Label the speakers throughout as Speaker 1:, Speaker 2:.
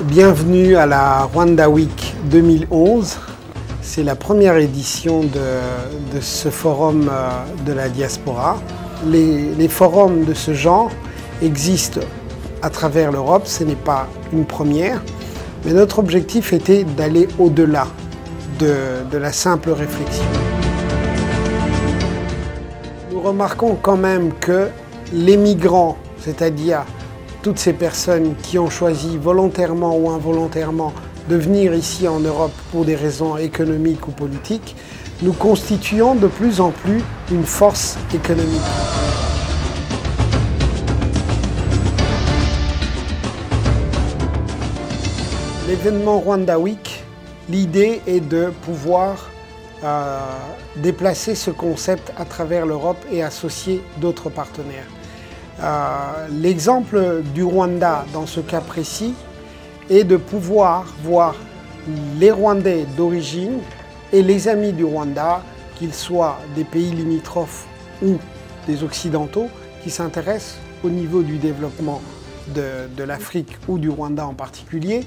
Speaker 1: Bienvenue à la Rwanda Week 2011. C'est la première édition de ce forum de la diaspora. Les forums de ce genre existent à travers l'Europe, ce n'est pas une première, mais notre objectif était d'aller au-delà de la simple réflexion. Nous remarquons quand même que les migrants, c'est-à-dire toutes ces personnes qui ont choisi volontairement ou involontairement de venir ici en Europe pour des raisons économiques ou politiques, nous constituons de plus en plus une force économique. L'événement Rwanda Week, l'idée est de pouvoir déplacer ce concept à travers l'Europe et associer d'autres partenaires. L'exemple du Rwanda dans ce cas précis est de pouvoir voir les Rwandais d'origine et les amis du Rwanda, qu'ils soient des pays limitrophes ou des Occidentaux, qui s'intéressent au niveau du développement de l'Afrique ou du Rwanda en particulier,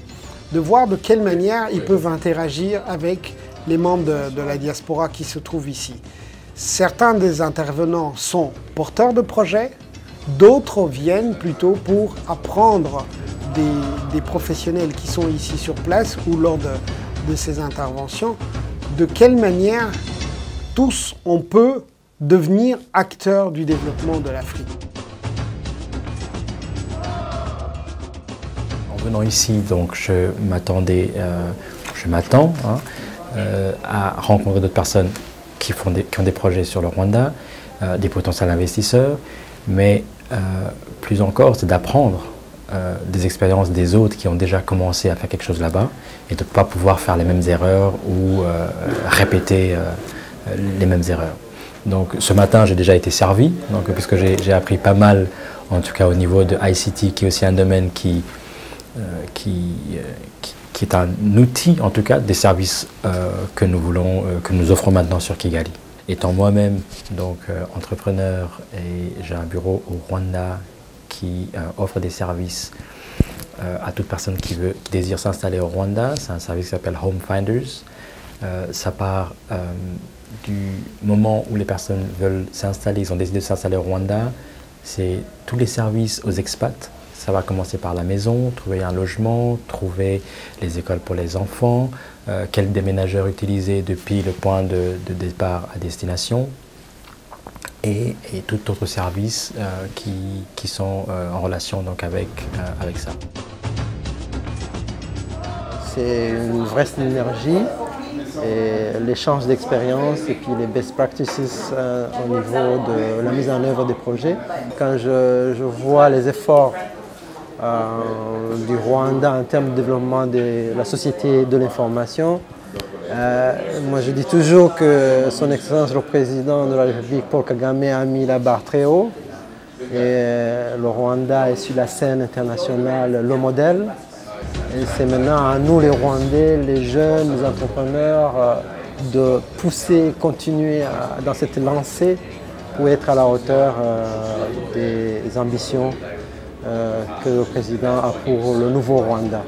Speaker 1: de voir de quelle manière ils peuvent interagir avec les membres de la diaspora qui se trouvent ici. Certains des intervenants sont porteurs de projets, d'autres viennent plutôt pour apprendre des professionnels qui sont ici sur place ou lors de ces interventions, de quelle manière tous on peut devenir acteurs du développement de l'Afrique.
Speaker 2: En venant ici, donc, je m'attends à rencontrer d'autres personnes qui ont des projets sur le Rwanda, des potentiels investisseurs, mais plus encore, c'est d'apprendre des expériences des autres qui ont déjà commencé à faire quelque chose là-bas et de ne pas pouvoir faire les mêmes erreurs ou répéter les mêmes erreurs. Donc ce matin, j'ai déjà été servi, donc, puisque j'ai appris pas mal, en tout cas au niveau de ICT, qui est aussi un domaine qui est un outil, en tout cas, des services que nous offrons maintenant sur Kigali. Étant moi-même donc entrepreneur et j'ai un bureau au Rwanda qui offre des services à toute personne qui désire s'installer au Rwanda, c'est un service qui s'appelle Home Finders. Ça part du moment où les personnes veulent s'installer, ils ont décidé de s'installer au Rwanda, c'est tous les services aux expats. Ça va commencer par la maison, trouver un logement, trouver les écoles pour les enfants, quel déménageur utiliser depuis le point de départ à destination et tout autre service qui sont en relation donc avec ça.
Speaker 3: C'est une vraie synergie et l'échange d'expériences et puis les best practices au niveau de la mise en œuvre des projets. Quand je vois les efforts du Rwanda en termes de développement de la société de l'information. Moi je dis toujours que son Excellence le Président de la République, Paul Kagame, a mis la barre très haut. Et le Rwanda est sur la scène internationale le modèle. Et c'est maintenant à nous les Rwandais, les jeunes, les entrepreneurs, de pousser, continuer dans cette lancée pour être à la hauteur des ambitions que le président a pour le nouveau Rwanda.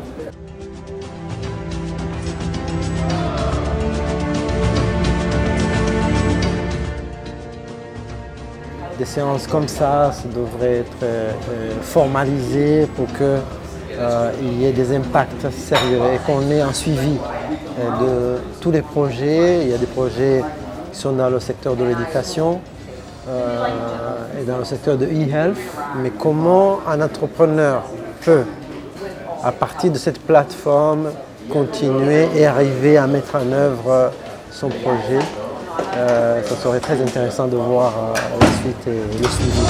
Speaker 3: Des séances comme ça devraient être formalisées pour qu'il y ait des impacts sérieux et qu'on ait un suivi de tous les projets. Il y a des projets qui sont dans le secteur de l'éducation, et dans le secteur de e-health, mais comment un entrepreneur peut, à partir de cette plateforme, continuer et arriver à mettre en œuvre son projet. Ça serait très intéressant de voir la suite et le suivi.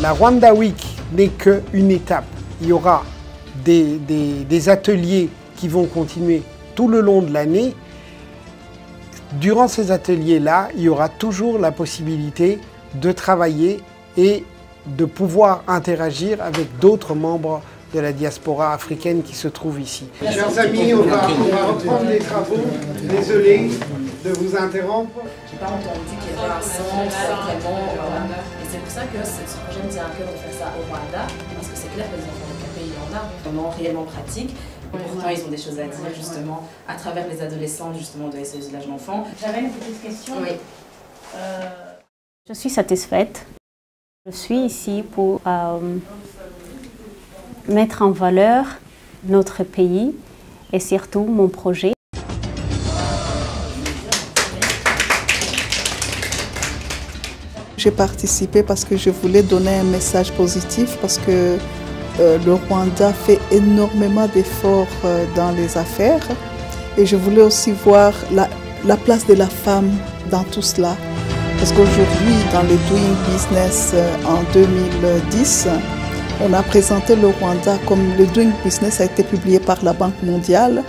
Speaker 1: La Rwanda Week n'est qu'une étape. Il y aura des ateliers qui vont continuer tout le long de l'année. Durant ces ateliers-là, il y aura toujours la possibilité de travailler et de pouvoir interagir avec d'autres membres de la diaspora africaine qui se trouvent ici. Chers amis, on va reprendre les travaux. Désolé de vous interrompre.
Speaker 4: J'ai pas entendu qu'il y avait un centre vraiment au Rwanda. Et c'est pour ça que ce projet me tient à cœur de faire ça au Rwanda, parce que c'est clair que les enfants de pays, il y en a, vraiment réellement pratique. Pourtant, ils ont des choses à dire, justement, à travers les adolescentes, justement, de SOS Village d'enfants.
Speaker 5: J'avais une petite question.
Speaker 4: Oui.
Speaker 5: Je suis satisfaite. Je suis ici pour mettre en valeur notre pays et surtout mon projet.
Speaker 6: J'ai participé parce que je voulais donner un message positif, parce que le Rwanda fait énormément d'efforts dans les affaires et je voulais aussi voir la place de la femme dans tout cela. Parce qu'aujourd'hui, dans le Doing Business en 2010, on a présenté le Rwanda comme le Doing Business a été publié par la Banque mondiale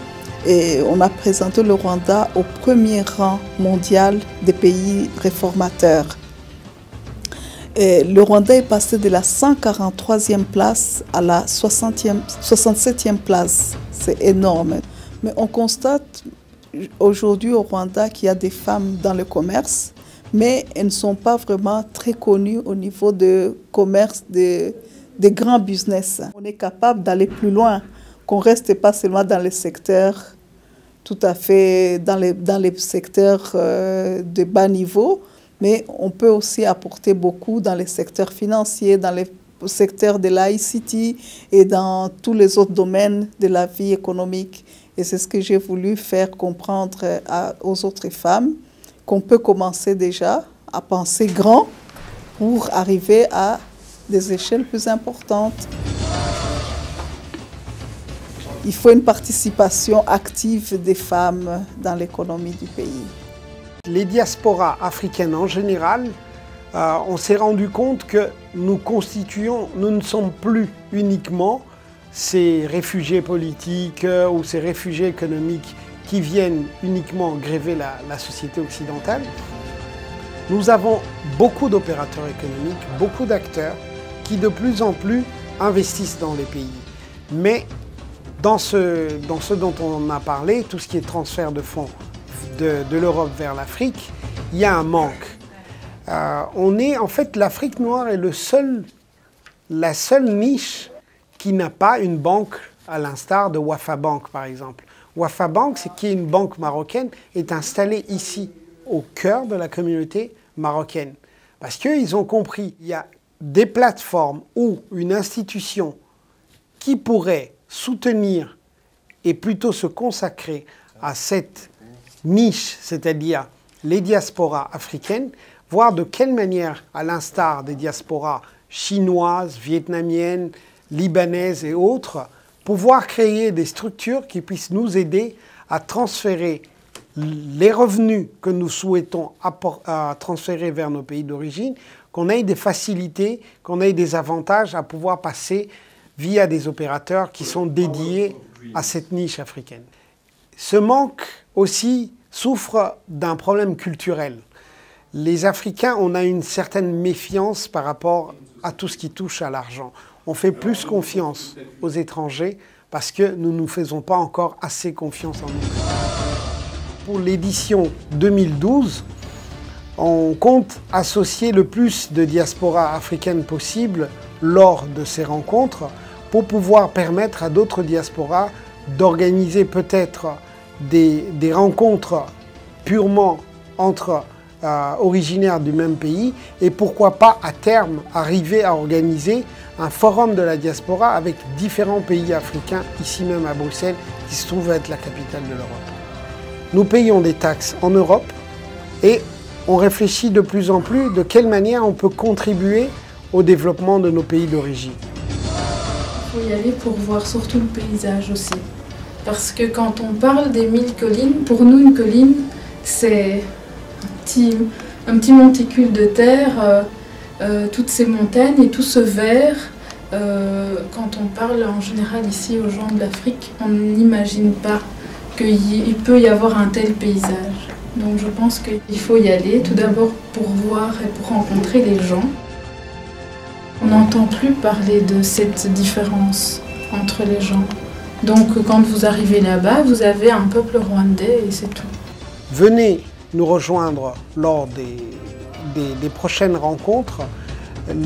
Speaker 6: et on a présenté le Rwanda au premier rang mondial des pays réformateurs. Et le Rwanda est passé de la 143e place à la 67e place. C'est énorme. Mais on constate aujourd'hui au Rwanda qu'il y a des femmes dans le commerce, mais elles ne sont pas vraiment très connues au niveau de commerce, des grands business. On est capable d'aller plus loin, qu'on ne reste pas seulement dans les secteurs tout à fait, dans les secteurs de bas niveau, mais on peut aussi apporter beaucoup dans les secteurs financiers, dans les secteurs de l'ICT et dans tous les autres domaines de la vie économique. Et c'est ce que j'ai voulu faire comprendre aux autres femmes, qu'on peut commencer déjà à penser grand pour arriver à des échelles plus importantes. Il faut une participation active des femmes dans l'économie du pays.
Speaker 1: Les diasporas africaines en général, on s'est rendu compte que nous ne sommes plus uniquement ces réfugiés politiques ou ces réfugiés économiques qui viennent uniquement gréver la société occidentale. Nous avons beaucoup d'opérateurs économiques, beaucoup d'acteurs qui de plus en plus investissent dans les pays. Mais dans ce dont on a parlé, tout ce qui est transfert de fonds de l'Europe vers l'Afrique, il y a un manque. En fait, l'Afrique noire est la seule niche qui n'a pas une banque à l'instar de Wafa Bank, par exemple. Wafa Bank, qui est une banque marocaine, est installée ici, au cœur de la communauté marocaine. Parce qu'ils ont compris qu'il y a des plateformes ou une institution qui pourrait soutenir et plutôt se consacrer à cette niche, c'est-à-dire les diasporas africaines, voir de quelle manière, à l'instar des diasporas chinoises, vietnamiennes, libanaises et autres, pouvoir créer des structures qui puissent nous aider à transférer les revenus que nous souhaitons transférer vers nos pays d'origine, qu'on ait des facilités, qu'on ait des avantages à pouvoir passer via des opérateurs qui sont dédiés à cette niche africaine. Ce manque aussi souffre d'un problème culturel. Les Africains, on a une certaine méfiance par rapport à tout ce qui touche à l'argent. On fait plus confiance aux étrangers parce que nous ne nous faisons pas encore assez confiance en nous. Pour l'édition 2012, on compte associer le plus de diasporas africaines possible lors de ces rencontres pour pouvoir permettre à d'autres diasporas d'organiser peut-être des rencontres purement entre originaires du même pays et pourquoi pas à terme arriver à organiser un forum de la diaspora avec différents pays africains, ici même à Bruxelles, qui se trouve être la capitale de l'Europe. Nous payons des taxes en Europe et on réfléchit de plus en plus de quelle manière on peut contribuer au développement de nos pays d'origine.
Speaker 7: Il faut y aller pour voir surtout le paysage aussi. Parce que quand on parle des 1000 collines, pour nous une colline, c'est un petit monticule de terre, toutes ces montagnes et tout ce vert. Quand on parle en général ici aux gens de l'Afrique, on n'imagine pas qu'il peut y avoir un tel paysage. Donc je pense qu'il faut y aller, tout d'abord pour voir et pour rencontrer les gens. On n'entend plus parler de cette différence entre les gens. Donc quand vous arrivez là-bas, vous avez un peuple rwandais et c'est tout.
Speaker 1: Venez nous rejoindre lors des prochaines rencontres.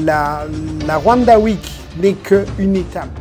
Speaker 1: La Rwanda Week n'est qu'une étape.